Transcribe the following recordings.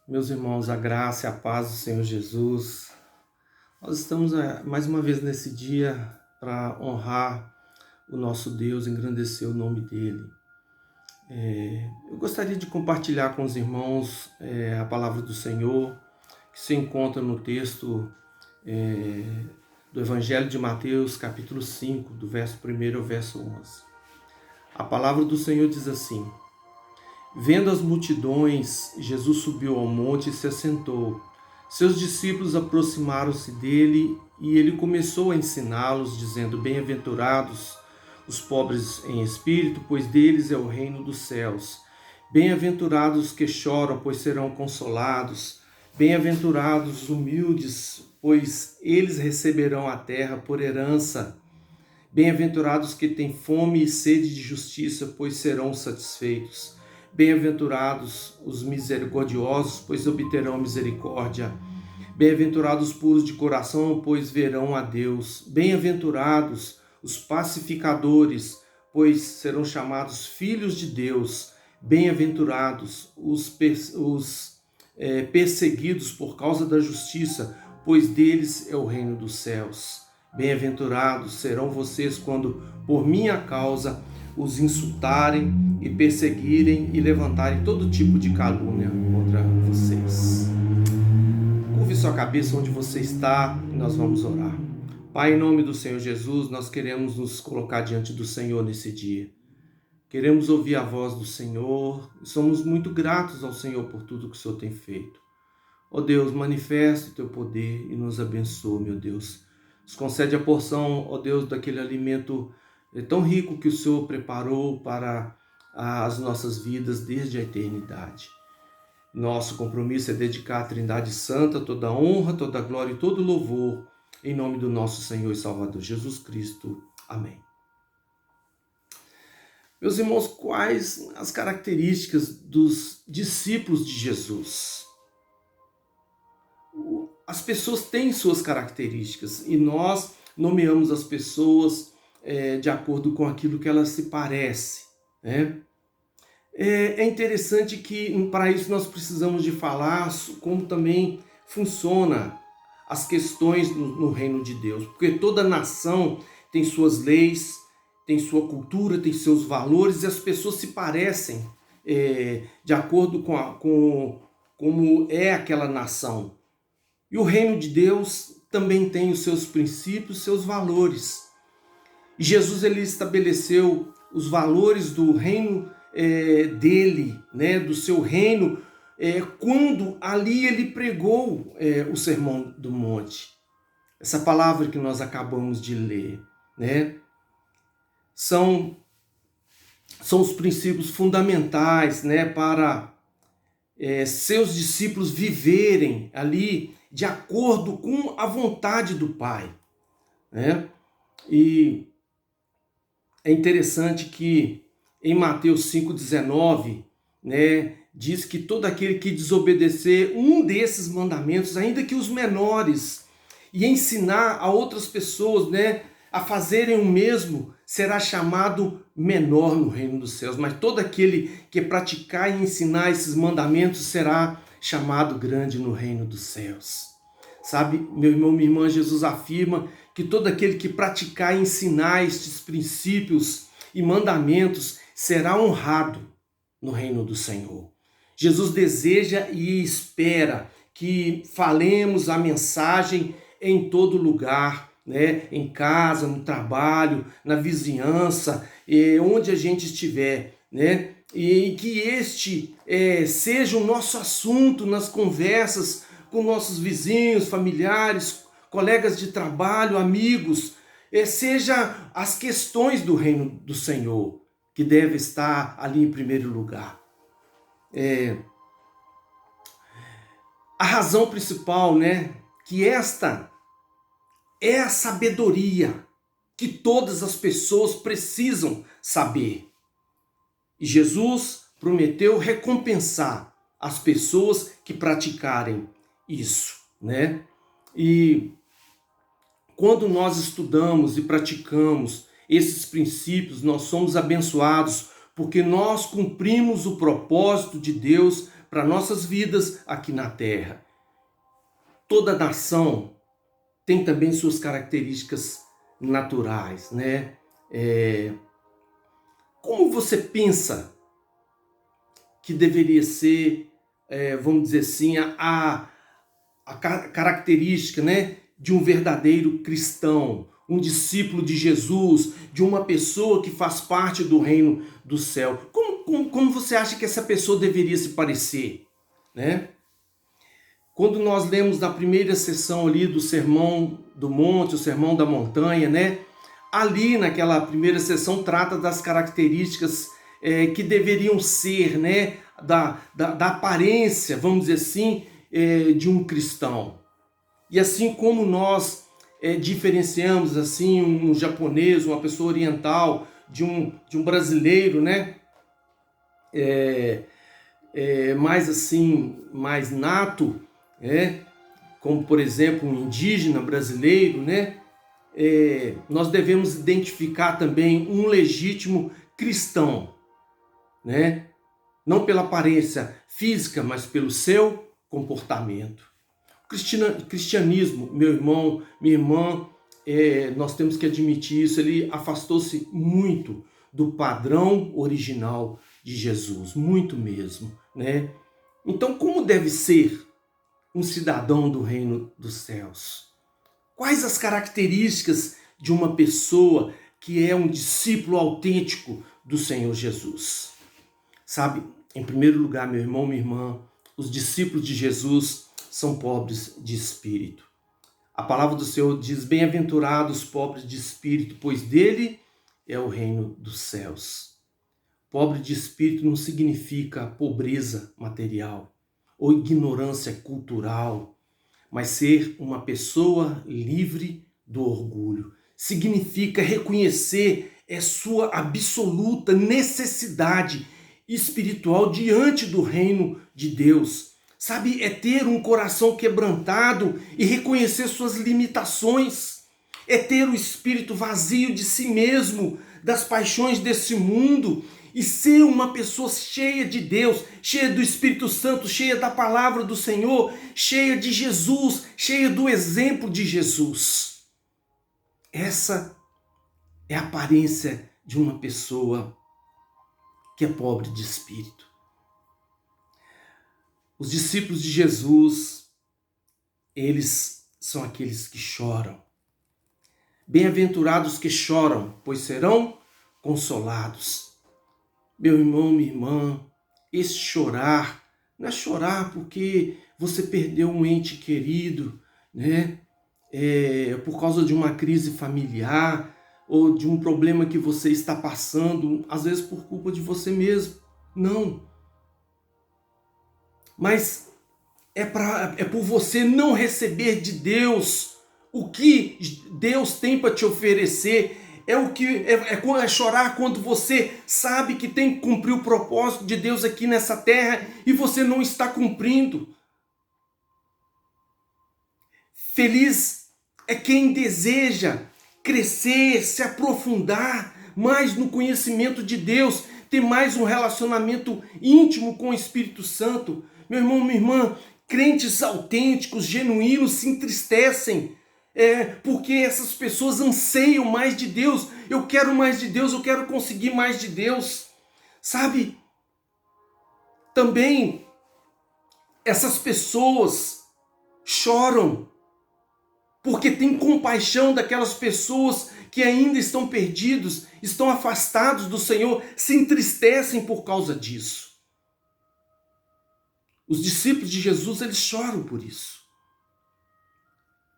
Meus irmãos, a graça e a paz do Senhor Jesus. Nós estamos mais uma vez nesse dia para honrar o nosso Deus, engrandecer o nome dele. Eu gostaria de compartilhar com os irmãos a palavra do Senhor, que se encontra no texto do Evangelho de Mateus, capítulo 5, do verso 1 ao verso 11. A palavra do Senhor diz assim: Vendo as multidões, Jesus subiu ao monte e se assentou. Seus discípulos aproximaram-se dele e ele começou a ensiná-los, dizendo: Bem-aventurados os pobres em espírito, pois deles é o reino dos céus. Bem-aventurados os que choram, pois serão consolados. Bem-aventurados os humildes, pois eles receberão a terra por herança. Bem-aventurados que têm fome e sede de justiça, pois serão satisfeitos. Bem-aventurados os misericordiosos, pois obterão misericórdia. Bem-aventurados os puros de coração, pois verão a Deus. Bem-aventurados os pacificadores, pois serão chamados filhos de Deus. Bem-aventurados os perseguidos por causa da justiça, pois deles é o reino dos céus. Bem-aventurados serão vocês quando, por minha causa, os insultarem e perseguirem e levantarem todo tipo de calúnia contra vocês. Curve sua cabeça onde você está e nós vamos orar. Pai, em nome do Senhor Jesus, nós queremos nos colocar diante do Senhor nesse dia. Queremos ouvir a voz do Senhor e somos muito gratos ao Senhor por tudo que o Senhor tem feito. Ó Deus, manifesta o teu poder e nos abençoa, meu Deus. Nos concede a porção, ó Deus, daquele alimento tão rico que o Senhor preparou para as nossas vidas desde a eternidade. Nosso compromisso é dedicar à Trindade Santa toda a honra, toda a glória e todo o louvor, em nome do nosso Senhor e Salvador Jesus Cristo. Amém. Meus irmãos, quais as características dos discípulos de Jesus? As pessoas têm suas características e nós nomeamos as pessoas de acordo com aquilo que elas se parecem, né? É interessante que para isso nós precisamos de falar como também funciona as questões no reino de Deus, porque toda nação tem suas leis, tem sua cultura, tem seus valores e as pessoas se parecem de acordo com como é aquela nação. E o reino de Deus também tem os seus princípios, seus valores. E Jesus ele estabeleceu os valores do reino dele, né, do seu reino, quando ali ele pregou o Sermão do Monte. Essa palavra que nós acabamos de ler, né, são os princípios fundamentais, né, para seus discípulos viverem ali de acordo com a vontade do Pai, né? E é interessante que em Mateus 5,19, né, diz que todo aquele que desobedecer um desses mandamentos, ainda que os menores, e ensinar a outras pessoas, né, a fazerem o mesmo, será chamado menor no reino dos céus. Mas todo aquele que praticar e ensinar esses mandamentos será chamado grande no reino dos céus. Sabe, meu irmão, minha irmã, Jesus afirma que todo aquele que praticar e ensinar estes princípios e mandamentos será honrado no reino do Senhor. Jesus deseja e espera que falemos a mensagem em todo lugar, né? Em casa, no trabalho, na vizinhança, onde a gente estiver, né? E que este seja o nosso assunto nas conversas com nossos vizinhos, familiares, colegas de trabalho, amigos, seja as questões do reino do Senhor que deve estar ali em primeiro lugar. A razão principal, né, que esta é a sabedoria que todas as pessoas precisam saber. E Jesus prometeu recompensar as pessoas que praticarem isso, né? E quando nós estudamos e praticamos esses princípios, nós somos abençoados, porque nós cumprimos o propósito de Deus para nossas vidas aqui na terra. Toda nação tem também suas características naturais, né? Como você pensa que deveria ser, vamos dizer assim, a característica, né, de um verdadeiro cristão, um discípulo de Jesus, de uma pessoa que faz parte do reino do céu? Como você acha que essa pessoa deveria se parecer, né? Quando nós lemos na primeira sessão ali do Sermão do Monte, o Sermão da Montanha, né? Ali naquela primeira sessão trata das características que deveriam ser, né? Da aparência, vamos dizer assim, de um cristão. E assim como nós diferenciamos assim um japonês, uma pessoa oriental, de um brasileiro, né? Mais assim, mais nato, como por exemplo um indígena brasileiro, né? Nós devemos identificar também um legítimo cristão, né? Não pela aparência física, mas pelo seu comportamento. O cristianismo, meu irmão, minha irmã, nós temos que admitir isso, ele afastou-se muito do padrão original de Jesus, muito mesmo, né? Então, como deve ser um cidadão do reino dos céus? Quais as características de uma pessoa que é um discípulo autêntico do Senhor Jesus? Sabe, em primeiro lugar, meu irmão, minha irmã, os discípulos de Jesus são pobres de espírito. A palavra do Senhor diz: bem-aventurados os pobres de espírito, pois dele é o reino dos céus. Pobre de espírito não significa pobreza material ou ignorância cultural, mas ser uma pessoa livre do orgulho. Significa reconhecer sua absoluta necessidade espiritual diante do reino de Deus. Sabe, é ter um coração quebrantado e reconhecer suas limitações. É ter o espírito vazio de si mesmo, das paixões desse mundo, e ser uma pessoa cheia de Deus, cheia do Espírito Santo, cheia da palavra do Senhor, cheia de Jesus, cheia do exemplo de Jesus. Essa é a aparência de uma pessoa que é pobre de espírito. Os discípulos de Jesus, eles são aqueles que choram. Bem-aventurados que choram, pois serão consolados. Meu irmão, minha irmã, esse chorar não é chorar porque você perdeu um ente querido, né? Por causa de uma crise familiar ou de um problema que você está passando, às vezes por culpa de você mesmo. Não. Mas é por você não receber de Deus o que Deus tem para te oferecer. É chorar quando você sabe que tem que cumprir o propósito de Deus aqui nessa terra e você não está cumprindo. Feliz é quem deseja crescer, se aprofundar mais no conhecimento de Deus, ter mais um relacionamento íntimo com o Espírito Santo. Meu irmão, minha irmã, crentes autênticos, genuínos, se entristecem. Porque essas pessoas anseiam mais de Deus. Eu quero mais de Deus, eu quero conseguir mais de Deus. Sabe? Também essas pessoas choram porque têm compaixão daquelas pessoas que ainda estão perdidos, estão afastados do Senhor, se entristecem por causa disso. Os discípulos de Jesus, eles choram por isso.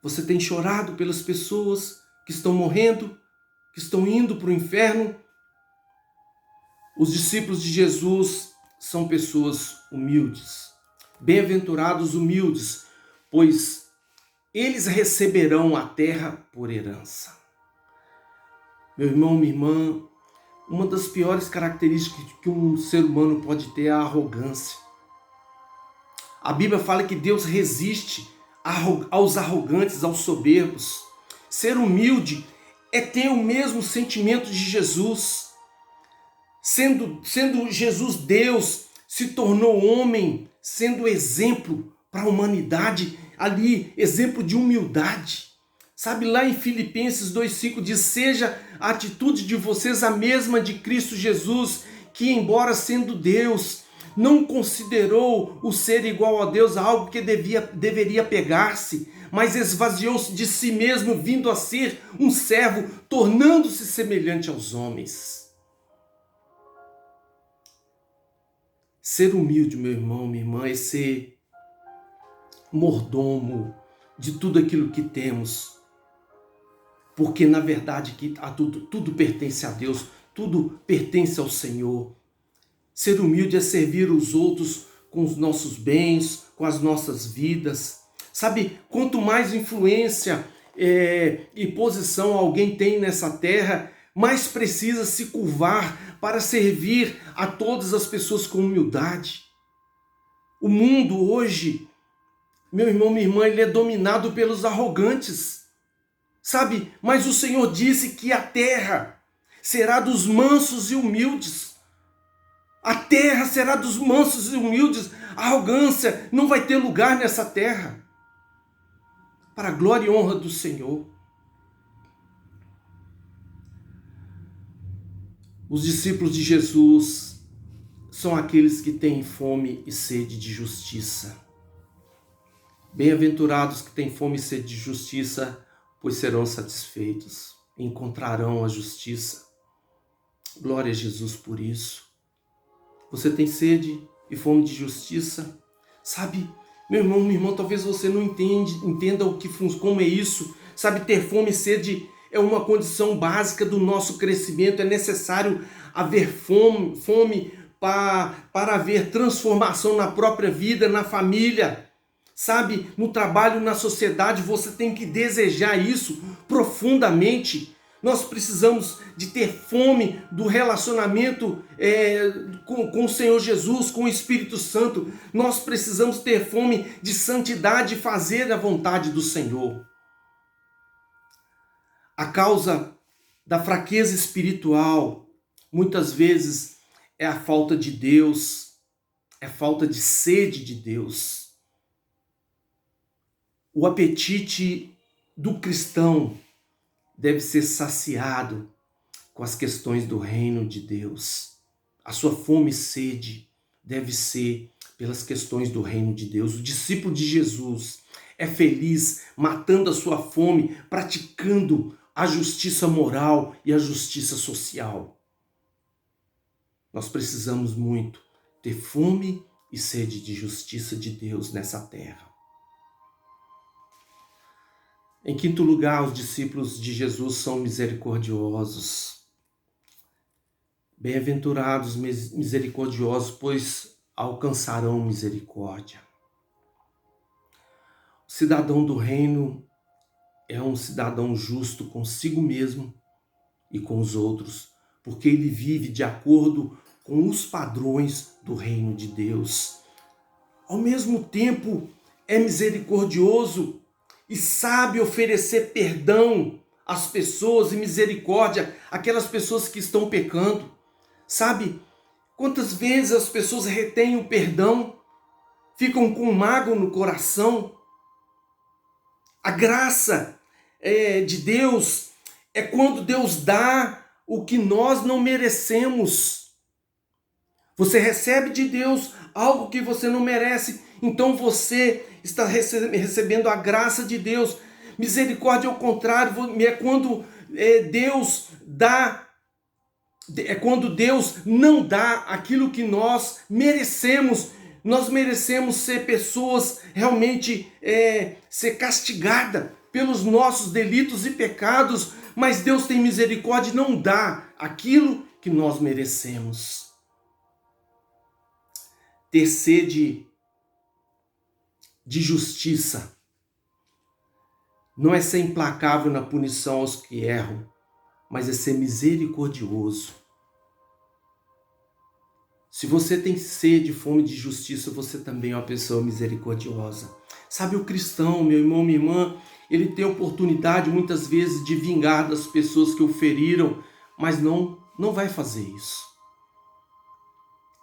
Você tem chorado pelas pessoas que estão morrendo, que estão indo para o inferno? Os discípulos de Jesus são pessoas humildes. Bem-aventurados humildes, pois eles receberão a terra por herança. Meu irmão, minha irmã, uma das piores características que um ser humano pode ter é a arrogância. A Bíblia fala que Deus resiste aos arrogantes, aos soberbos. Ser humilde é ter o mesmo sentimento de Jesus. Sendo Jesus Deus, se tornou homem, sendo exemplo para a humanidade, ali, exemplo de humildade. Sabe, lá em Filipenses 2,5 diz: seja a atitude de vocês a mesma de Cristo Jesus, que embora sendo Deus, não considerou o ser igual a Deus algo que deveria pegar-se, mas esvaziou-se de si mesmo, vindo a ser um servo, tornando-se semelhante aos homens. Ser humilde, meu irmão, minha irmã, é ser mordomo de tudo aquilo que temos, porque na verdade tudo pertence a Deus, tudo pertence ao Senhor. Ser humilde é servir os outros com os nossos bens, com as nossas vidas. Sabe, quanto mais influência e posição alguém tem nessa terra, mais precisa se curvar para servir a todas as pessoas com humildade. O mundo hoje, meu irmão, minha irmã, ele é dominado pelos arrogantes. Sabe, mas o Senhor disse que a terra será dos mansos e humildes. A terra será dos mansos e humildes. A arrogância não vai ter lugar nessa terra. Para a glória e honra do Senhor. Os discípulos de Jesus são aqueles que têm fome e sede de justiça. Bem-aventurados que têm fome e sede de justiça, pois serão satisfeitos, encontrarão a justiça. Glória a Jesus por isso. Você tem sede e fome de justiça? Sabe, meu irmão, minha irmã, talvez você não entenda como é isso. Sabe, ter fome e sede é uma condição básica do nosso crescimento. É necessário haver fome para haver transformação na própria vida, na família. Sabe, no trabalho, na sociedade, você tem que desejar isso profundamente. Nós precisamos de ter fome do relacionamento com o Senhor Jesus, com o Espírito Santo. Nós precisamos ter fome de santidade e fazer a vontade do Senhor. A causa da fraqueza espiritual, muitas vezes, é a falta de Deus, é a falta de sede de Deus. O apetite do cristão deve ser saciado com as questões do reino de Deus. A sua fome e sede deve ser pelas questões do reino de Deus. O discípulo de Jesus é feliz matando a sua fome, praticando a justiça moral e a justiça social. Nós precisamos muito ter fome e sede de justiça de Deus nessa terra. Em quinto lugar, os discípulos de Jesus são misericordiosos. Bem-aventurados misericordiosos, pois alcançarão misericórdia. O cidadão do reino é um cidadão justo consigo mesmo e com os outros, porque ele vive de acordo com os padrões do reino de Deus. Ao mesmo tempo, é misericordioso e sabe oferecer perdão às pessoas e misericórdia àquelas pessoas que estão pecando. Sabe, quantas vezes as pessoas retêm o perdão, ficam com mágoa no coração. A graça de Deus é quando Deus dá o que nós não merecemos. Você recebe de Deus algo que você não merece, então você está recebendo a graça de Deus. Misericórdia, ao contrário, é quando Deus dá, é quando Deus não dá aquilo que nós merecemos. Nós merecemos ser pessoas realmente ser castigadas pelos nossos delitos e pecados, mas Deus tem misericórdia e não dá aquilo que nós merecemos. Ter sede de justiça não é ser implacável na punição aos que erram, mas é ser misericordioso. Se você tem sede e fome de justiça, você também é uma pessoa misericordiosa. Sabe, o cristão, meu irmão, minha irmã, ele tem oportunidade muitas vezes de vingar das pessoas que o feriram, mas não vai fazer isso.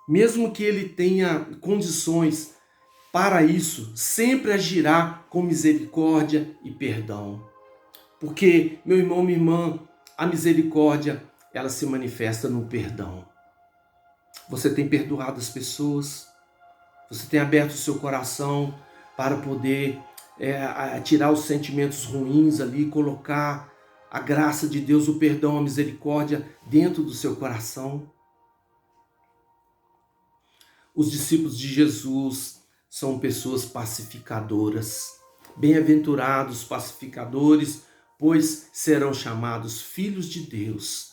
Mesmo que ele tenha condições, para isso, sempre agirá com misericórdia e perdão. Porque, meu irmão, minha irmã, a misericórdia, ela se manifesta no perdão. Você tem perdoado as pessoas? Você tem aberto o seu coração para poder tirar os sentimentos ruins ali, colocar a graça de Deus, o perdão, a misericórdia dentro do seu coração? Os discípulos de Jesus são pessoas pacificadoras. Bem-aventurados pacificadores, pois serão chamados filhos de Deus.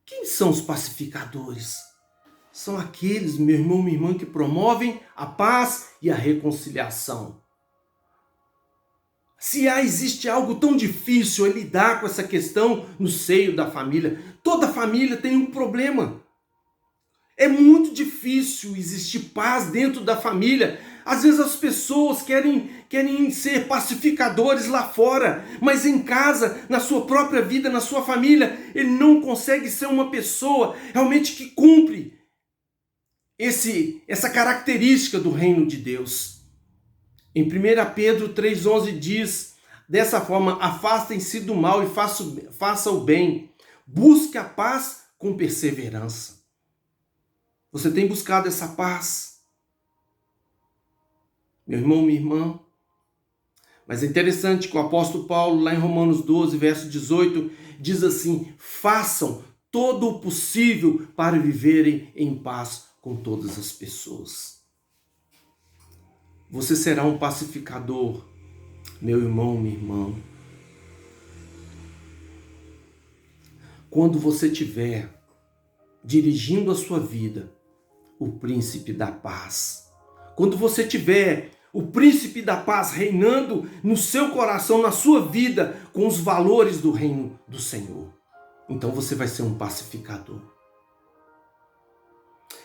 Quem são os pacificadores? São aqueles, meu irmão, minha irmã, que promovem a paz e a reconciliação. Se existe algo tão difícil é lidar com essa questão no seio da família. Toda família tem um problema. É muito difícil existir paz dentro da família. Às vezes as pessoas querem ser pacificadores lá fora, mas em casa, na sua própria vida, na sua família, ele não consegue ser uma pessoa realmente que cumpre essa característica do reino de Deus. Em 1 Pedro 3,11 diz, dessa forma, afastem-se do mal e faça o bem. Busque a paz com perseverança. Você tem buscado essa paz? Meu irmão, minha irmã? Mas é interessante que o apóstolo Paulo, lá em Romanos 12, verso 18, diz assim, façam todo o possível para viverem em paz com todas as pessoas. Você será um pacificador, meu irmão, minha irmã. Quando você estiver dirigindo a sua vida, o príncipe da paz. Quando você tiver o príncipe da paz reinando no seu coração, na sua vida, com os valores do reino do Senhor, então você vai ser um pacificador.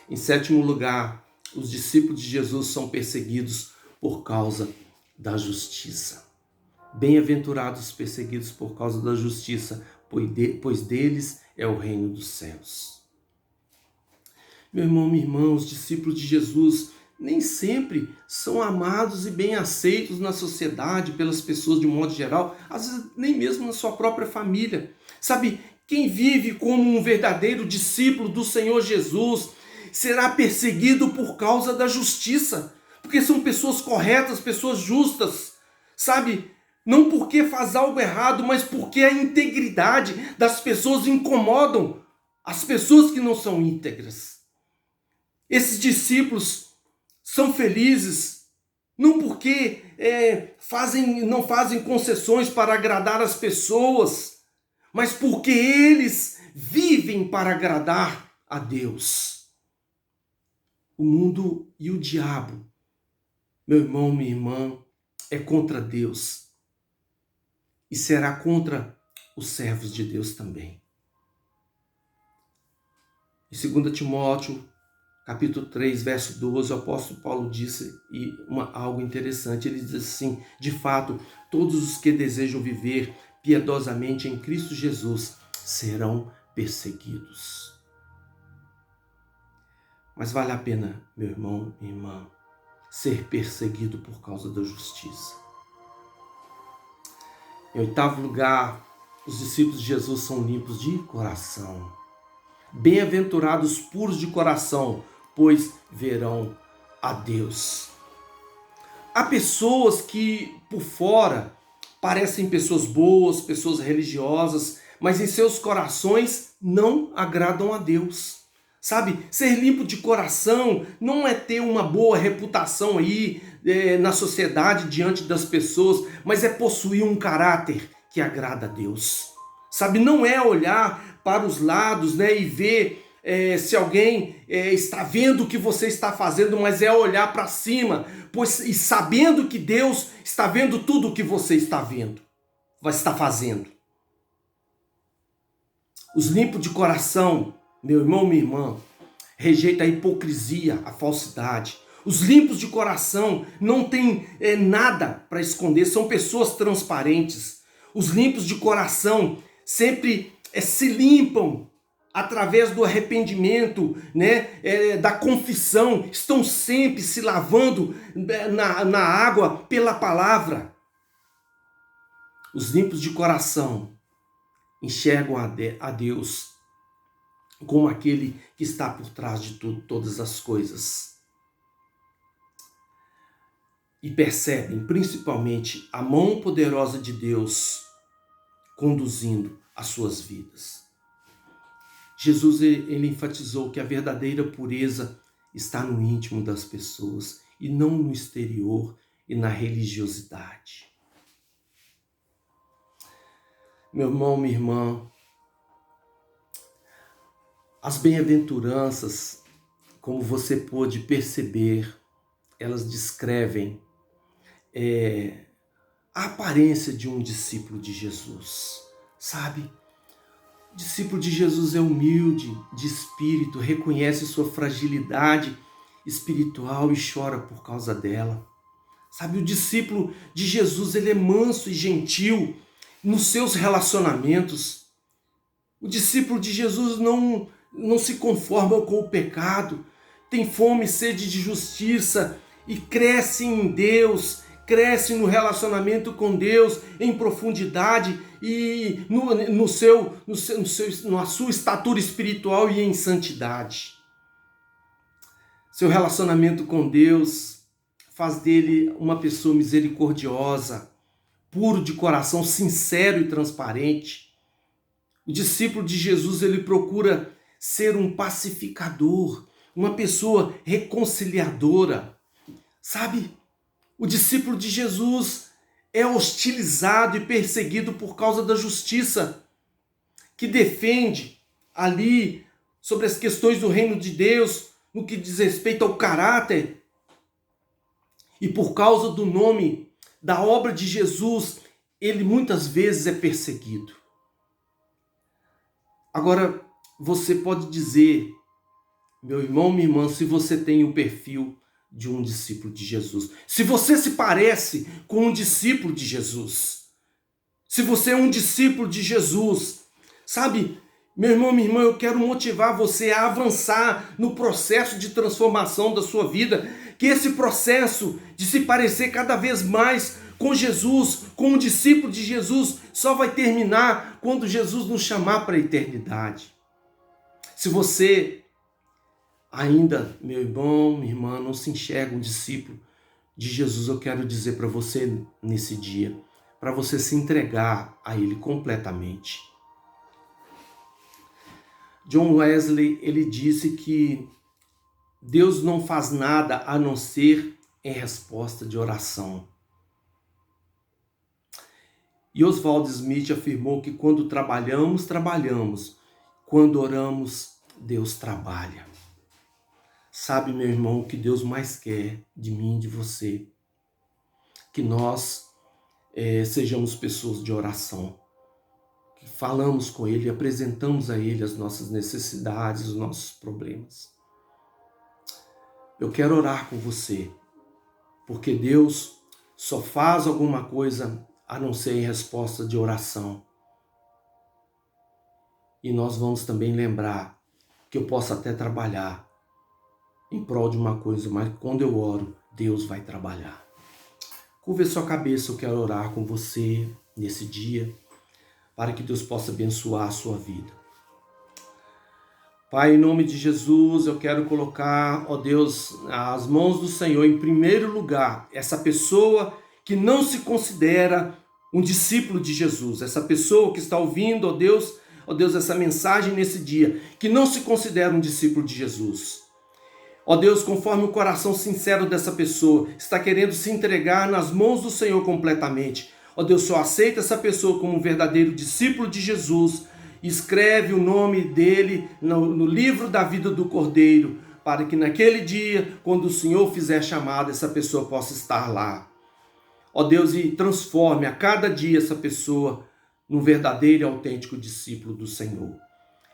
Em sétimo lugar, os discípulos de Jesus são perseguidos por causa da justiça. Bem-aventurados os perseguidos por causa da justiça, pois deles é o reino dos céus. Meu irmão, minha irmã, os discípulos de Jesus nem sempre são amados e bem aceitos na sociedade, pelas pessoas de um modo geral, às vezes nem mesmo na sua própria família. Sabe, quem vive como um verdadeiro discípulo do Senhor Jesus será perseguido por causa da justiça, porque são pessoas corretas, pessoas justas, sabe? Não porque faz algo errado, mas porque a integridade das pessoas incomodam as pessoas que não são íntegras. Esses discípulos são felizes, não porque não fazem concessões para agradar as pessoas, mas porque eles vivem para agradar a Deus. O mundo e o diabo, meu irmão, minha irmã, é contra Deus e será contra os servos de Deus também. Em 2 Timóteo, capítulo 3, verso 12, o apóstolo Paulo disse algo interessante. Ele diz assim, de fato, todos os que desejam viver piedosamente em Cristo Jesus serão perseguidos. Mas vale a pena, meu irmão, minha irmã, ser perseguido por causa da justiça. Em oitavo lugar, os discípulos de Jesus são limpos de coração. Bem-aventurados puros de coração, pois verão a Deus. Há pessoas que por fora parecem pessoas boas, pessoas religiosas, mas em seus corações não agradam a Deus. Sabe, ser limpo de coração não é ter uma boa reputação aí na sociedade diante das pessoas, mas é possuir um caráter que agrada a Deus. Sabe, não é olhar para os lados, e ver se alguém está vendo o que você está fazendo, mas é olhar para cima, e sabendo que Deus está vendo tudo o que você está vendo, está fazendo. Os limpos de coração, meu irmão, minha irmã, rejeita a hipocrisia, a falsidade. Os limpos de coração não têm nada para esconder, são pessoas transparentes. Os limpos de coração sempre se limpam através do arrependimento, né, da confissão, estão sempre se lavando na água pela palavra. Os limpos de coração enxergam a Deus como aquele que está por trás de todas as coisas. E percebem principalmente a mão poderosa de Deus conduzindo as suas vidas. Jesus ele enfatizou que a verdadeira pureza está no íntimo das pessoas e não no exterior e na religiosidade. Meu irmão, minha irmã, as bem-aventuranças, como você pôde perceber, elas descrevem a aparência de um discípulo de Jesus, sabe? O discípulo de Jesus é humilde de espírito, reconhece sua fragilidade espiritual e chora por causa dela. Sabe, o discípulo de Jesus, ele é manso e gentil nos seus relacionamentos. O discípulo de Jesus não se conforma com o pecado, tem fome e sede de justiça e cresce em Deus, cresce no relacionamento com Deus em profundidade e na sua estatura espiritual e em santidade. Seu relacionamento com Deus faz dele uma pessoa misericordiosa, puro de coração, sincero e transparente. O discípulo de Jesus, ele procura ser um pacificador, uma pessoa reconciliadora. Sabe, o discípulo de Jesus é hostilizado e perseguido por causa da justiça, que defende ali sobre as questões do reino de Deus, no que diz respeito ao caráter. E por causa do nome, da obra de Jesus, ele muitas vezes é perseguido. Agora, você pode dizer, meu irmão, minha irmã, se você tem o perfil de um discípulo de Jesus, se você se parece com um discípulo de Jesus, se você é um discípulo de Jesus, sabe, meu irmão, minha irmã, eu quero motivar você a avançar no processo de transformação da sua vida, que esse processo de se parecer cada vez mais com Jesus, com um discípulo de Jesus, só vai terminar quando Jesus nos chamar para a eternidade. Se você ainda, meu irmão, minha irmã, não se enxerga um discípulo de Jesus, eu quero dizer para você nesse dia, para você se entregar a Ele completamente. John Wesley, ele disse que Deus não faz nada a não ser em resposta de oração. E Oswald Smith afirmou que quando trabalhamos, trabalhamos. Quando oramos, Deus trabalha. Sabe, meu irmão, o que Deus mais quer de mim e de você? Que nós sejamos pessoas de oração. Que falamos com Ele, apresentamos a Ele as nossas necessidades, os nossos problemas. Eu quero orar com você, porque Deus só faz alguma coisa a não ser em resposta de oração. E nós vamos também lembrar que eu posso até trabalhar em prol de uma coisa, mas quando eu oro, Deus vai trabalhar. Curva a sua cabeça, eu quero orar com você nesse dia, para que Deus possa abençoar a sua vida. Pai, em nome de Jesus, eu quero colocar, ó Deus, as mãos do Senhor em primeiro lugar, essa pessoa que não se considera um discípulo de Jesus, essa pessoa que está ouvindo, ó Deus, essa mensagem nesse dia, que não se considera um discípulo de Jesus. Ó Deus, conforme o coração sincero dessa pessoa está querendo se entregar nas mãos do Senhor completamente. Ó Deus, só aceita essa pessoa como um verdadeiro discípulo de Jesus. Escreve o nome dele no livro da vida do Cordeiro, para que naquele dia, quando o Senhor fizer chamada, essa pessoa possa estar lá. Ó Deus, e transforme a cada dia essa pessoa num verdadeiro e autêntico discípulo do Senhor.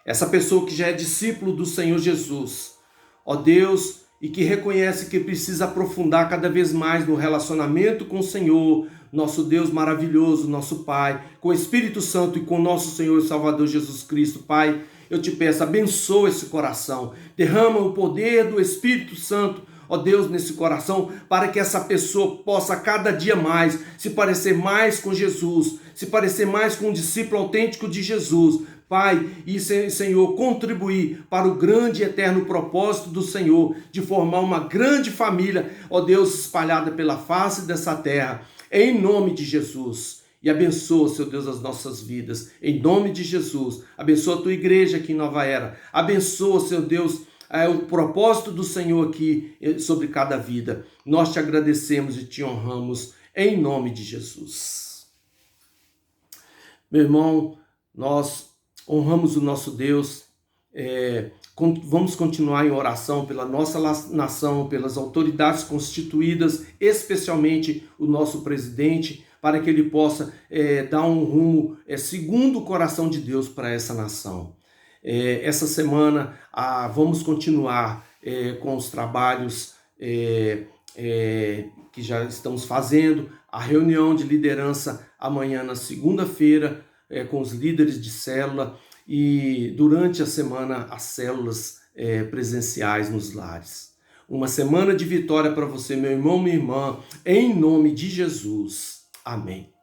Essa pessoa que já é discípulo do Senhor Jesus, ó Deus, e que reconhece que precisa aprofundar cada vez mais no relacionamento com o Senhor, nosso Deus maravilhoso, nosso Pai, com o Espírito Santo e com nosso Senhor e Salvador Jesus Cristo. Pai, eu te peço, abençoa esse coração, derrama o poder do Espírito Santo, ó Deus, nesse coração, para que essa pessoa possa cada dia mais se parecer mais com Jesus, se parecer mais com um discípulo autêntico de Jesus, Pai, e Senhor, contribuir para o grande e eterno propósito do Senhor, de formar uma grande família, ó Deus, espalhada pela face dessa terra, em nome de Jesus. E abençoa, Seu Deus, as nossas vidas, em nome de Jesus. Abençoa a tua igreja aqui em Nova Era. Abençoa, Seu Deus, o propósito do Senhor aqui sobre cada vida. Nós te agradecemos e te honramos, em nome de Jesus. Meu irmão, nós honramos o nosso Deus, vamos continuar em oração pela nossa nação, pelas autoridades constituídas, especialmente o nosso presidente, para que ele possa dar um rumo segundo o coração de Deus para essa nação. Essa semana vamos continuar com os trabalhos que já estamos fazendo, a reunião de liderança amanhã na segunda-feira, com os líderes de célula, e durante a semana as células presenciais nos lares. Uma semana de vitória para você, meu irmão, minha irmã, em nome de Jesus. Amém.